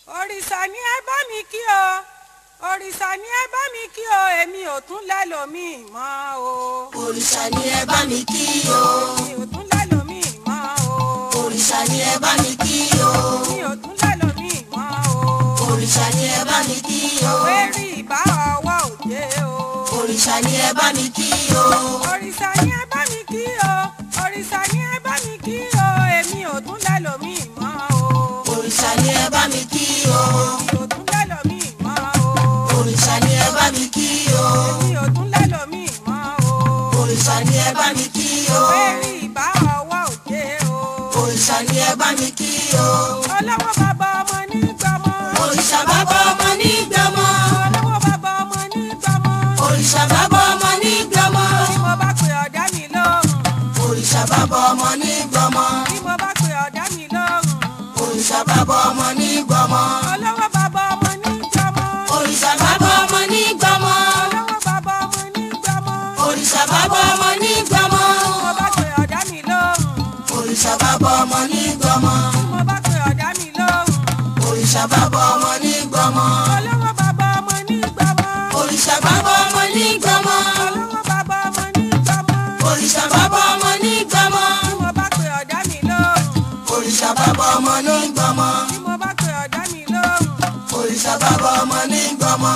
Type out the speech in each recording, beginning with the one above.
òrìṣà ni ẹ bá mi kí o, òrìṣà ni ẹ bá mi kí o, èmi ò tún lẹ́lòmíì mọ́ o. òrìṣà ni ẹ bá mi kí o. èmi ò tún lẹ́lòmíì mọ́ o. òrìṣà ni ẹ bá mi kí o. èmi ò tún lẹ́lòmíì mọ́ o. òrìṣà ni ẹ bá mi kí o. òwe rí ìbá ọwọ́ òde o. òrìṣà ni ẹ bá mi kí o. òrìṣà ni ẹ bá mi kí o, òrìṣà ni ẹ bá mi kí o, èmi ò tún lẹ́lòmíì mọ́ o. òrìṣà ni ẹ bá mi kí o. èmi ò tún lẹ́lòmíì mọ́ o. òrìṣà ni ẹ bá mi kí o. èmi ò tún lẹ́lòmíì mọ́ o. òrìṣà ni ẹ bá mi kí o. òwe rí ìbá ọwọ́ òde o. òrìṣà ni ẹ bá mi kí o. ọlọ́wọ́ bàbá ọmọ ní gbọmọ. òrìṣà bàbá ọmọ ní gbọmọ. ọlọ́wọ́ bàbá ọmọ ní gbọmọ. òrìṣà bàbá ọmọ ní gbọmọ. bí mo bá pe ọ̀dá mi lóhùn. òrìṣà bàbá ọmọ ní gbọmọ. bí mo bá pe ọ̀dá mi lóhùn. òrìṣà bàbá ọmọ ní gbọmọ. ọlọ́wọ́ bàbá ọmọ ní gbọmọ. òrìṣà bàbá ọmọ ní gbọmọ. ọlọ́wọ́ bàbá ọmọ ní gbọmọ. òrìṣà bàbá ọmọ ní gbọmọ. bí mo bá pe ọ̀dá mi lóhùn. òrìṣà bàbá ọmọ ní gbọmọ. bí mo bá pe ọ̀dá mi lóhùn. òrìṣà bàbá ọmọ ní gbọmọ. ọlọ́wọ́ bàbá ọmọ ní gbọmọ. òrìṣà bàbá ọmọ ní gbọmọ. ọlọ́wọ́ bàbá ọmọ ní gbọmọ. òrìṣà bàbá ọmọ ní gbọmọ. bí mo bá pe ọ̀dá mi lóhùn. òrìṣà bàbá ọmọ ní gbọmọ. bí mo bá pe ọ̀dá mi lóhùn. òrìṣà bàbá ọmọ ní gbọmọ.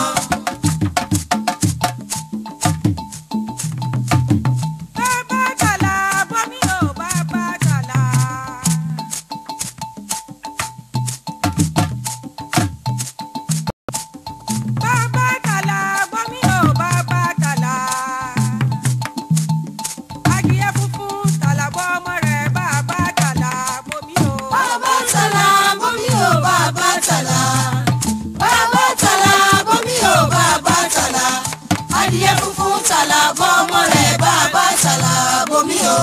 bàbá tàlà bọ́mí ò bàbá tàlà. bàbá tàlà bọ́mí ò bàbá tàlà. adìyẹ funfun tàlà bọ́ ọmọ rẹ̀ bàbá tàlà bọ́mí ò. bàbá tàlà bọ́mí ò bàbá tàlà. bàbá tàlà bọ́mí ò bàbá tàlà. adìyẹ funfun tàlà bọ́ ọmọ rẹ̀ bàbá tàlà bọ́mí ò.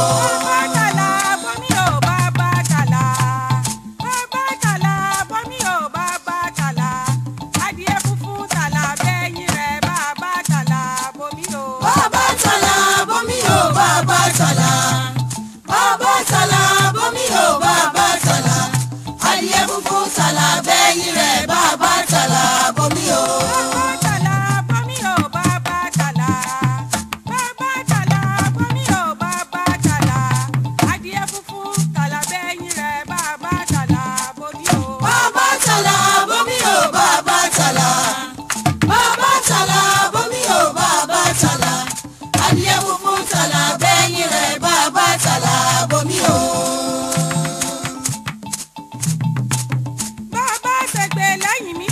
bàbá tàlà bọ́mí ò bàbá tàlà. bàbá tàlà bọ́mí ò bàbá tàlà. adìyẹ funfun tàlà bẹ́yìn rẹ̀ bàbá tàlà bọ́mí ò. bàbá tàlà bọ́mí ò bàbá tàlà. bàbá tàlà bọ́mí ò bàbá tàlà. adìyẹ funfun tàlà bẹ́yìn rẹ̀ bàbá tàlà bọ́mí ò. bàbá tàlà bọ́mí ò bàbá tàlà. bàbá tàlà bọ́mí ò bàbá tàlà. adìyẹ funfun tàlà bẹ́yìn rẹ̀ bàbá tàlà bọ́mí ò. bàbá tàlà bọ́mí ò bàbá tàlà. bàbá tàlà bọ́mí ò bàbá tàlà. adìyẹ funfun tàlà bẹ́yìn rẹ̀ bàbá tàlà bọ́mí ò. bàbá ṣègbè lẹ́yìn mi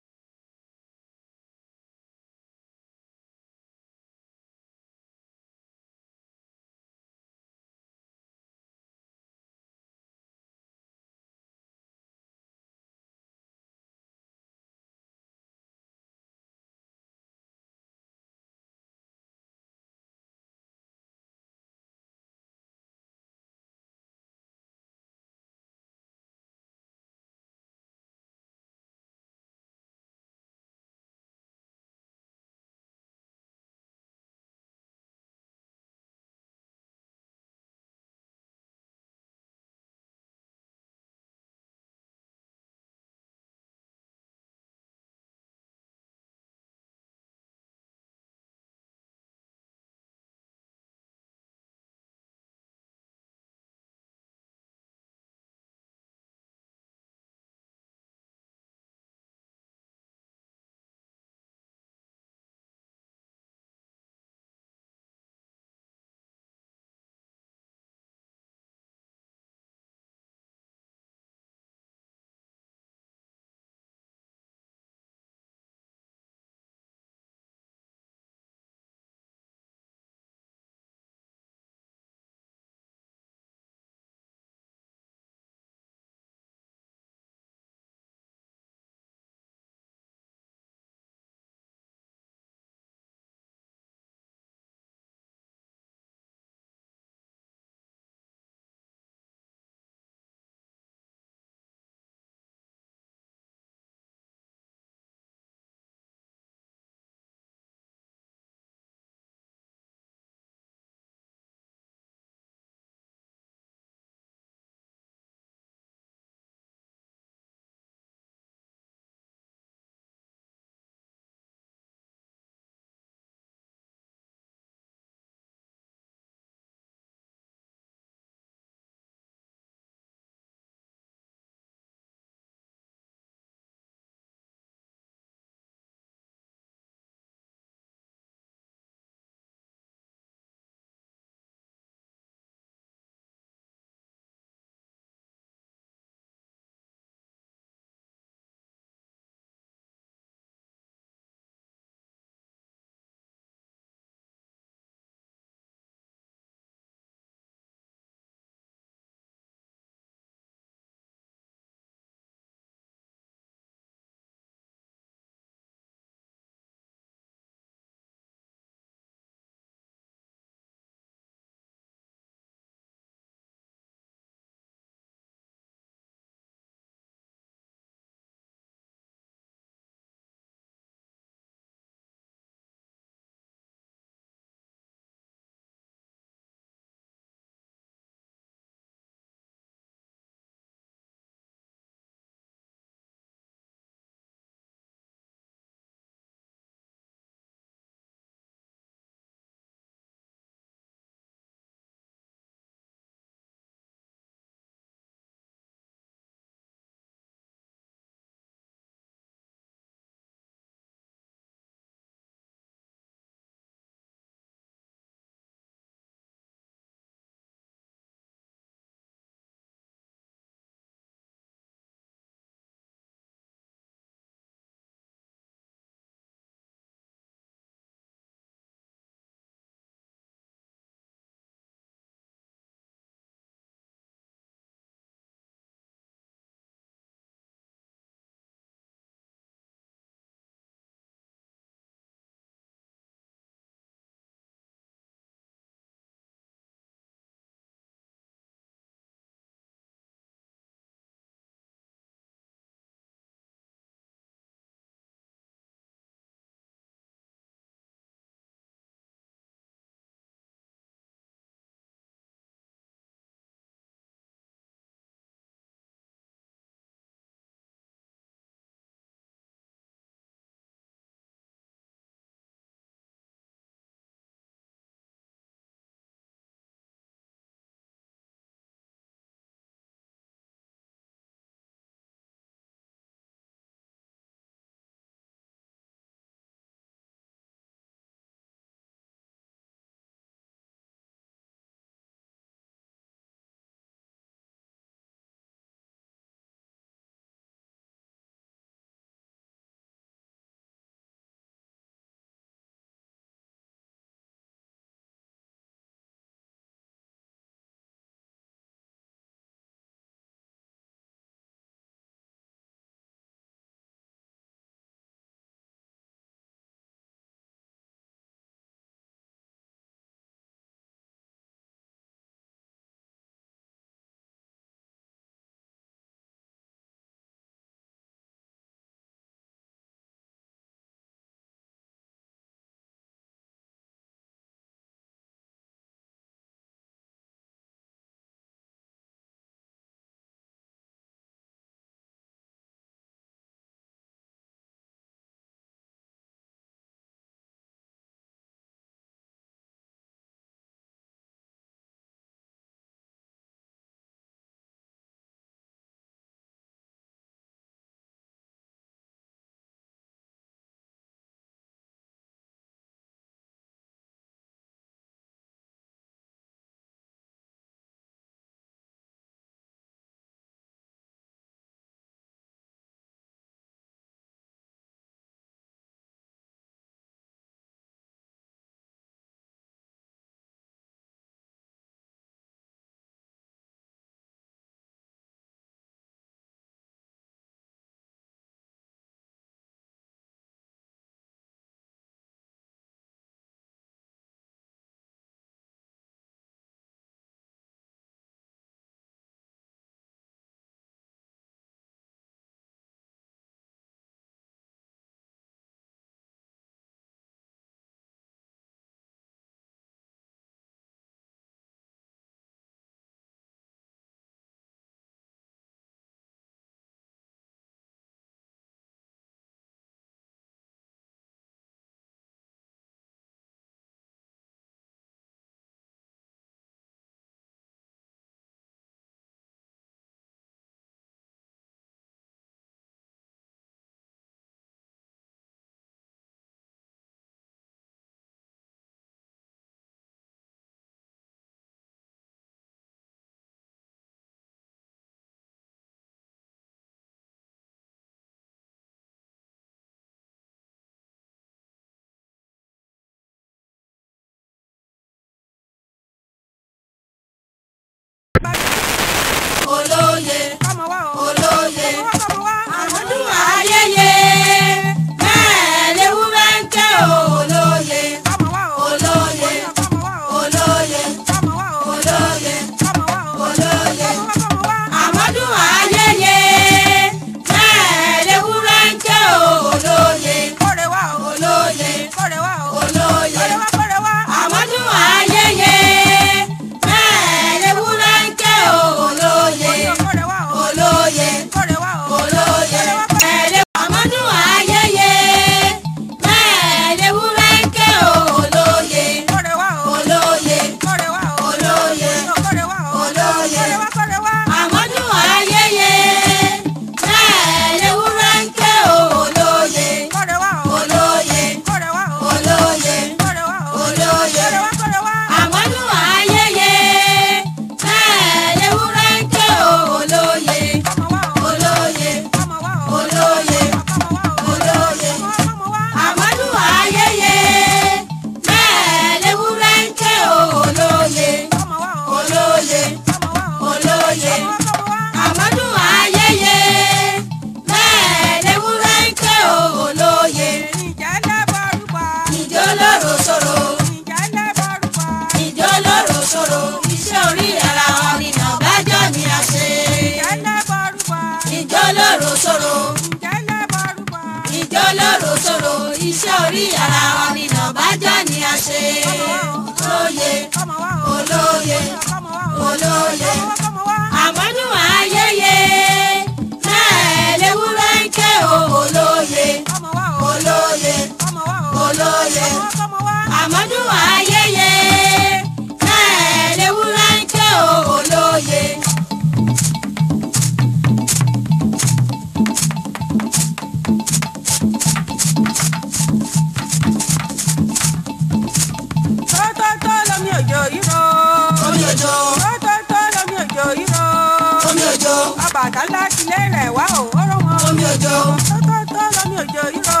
òjò. Tótótó lomi òjò yìí o.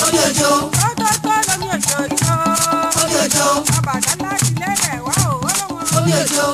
Omi òjò. Tótótó lomi òjò yìí o. Omi òjò. Ọbàtálá ti lélẹ̀ wá o. Omi òjò.